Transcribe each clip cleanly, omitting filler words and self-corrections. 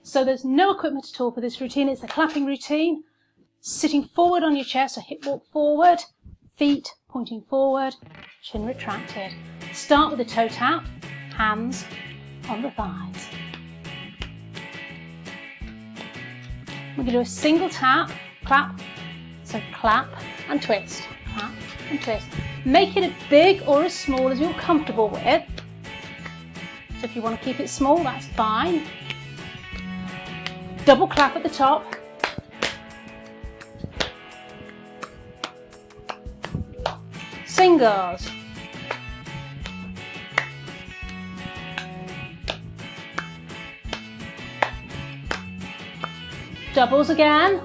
So there's no equipment at all for this routine. It's a clapping routine. Sitting forward on your chair, so hip walk forward, feet pointing forward, chin retracted. Start with a toe tap, hands on the thighs. We're going to do a single tap, clap, so clap and twist, clap and twist. Make it as big or as small as you're comfortable with. So if you want to keep it small, that's fine. Double clap at the top. Singles. Doubles again.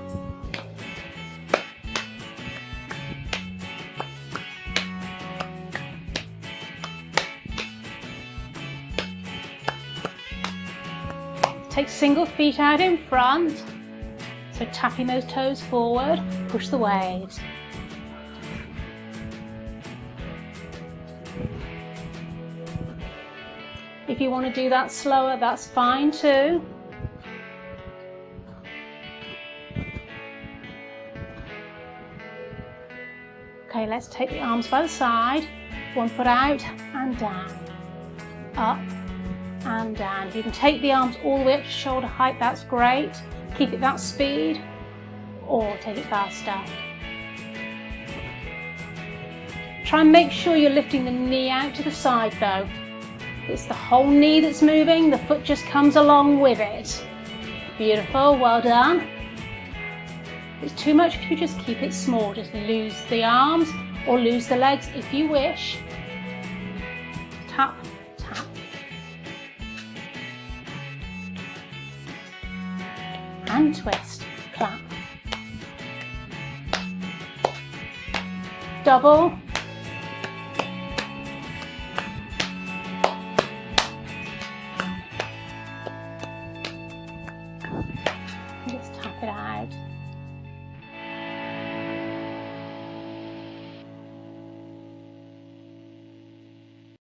Take single feet out in front. So tapping those toes forward, push the waves. If you want to do that slower, that's fine too. Okay, let's take the arms by the side. One foot out and down. Up and down. If you can take the arms all the way up to shoulder height, that's great. Keep it that speed or take it faster. Try and make sure you're lifting the knee out to the side though. It's the whole knee that's moving, the foot just comes along with it. Beautiful, well done. If it's too much, if you just keep it small, just lose the arms or lose the legs if you wish. Tap, tap. And twist, clap. Double.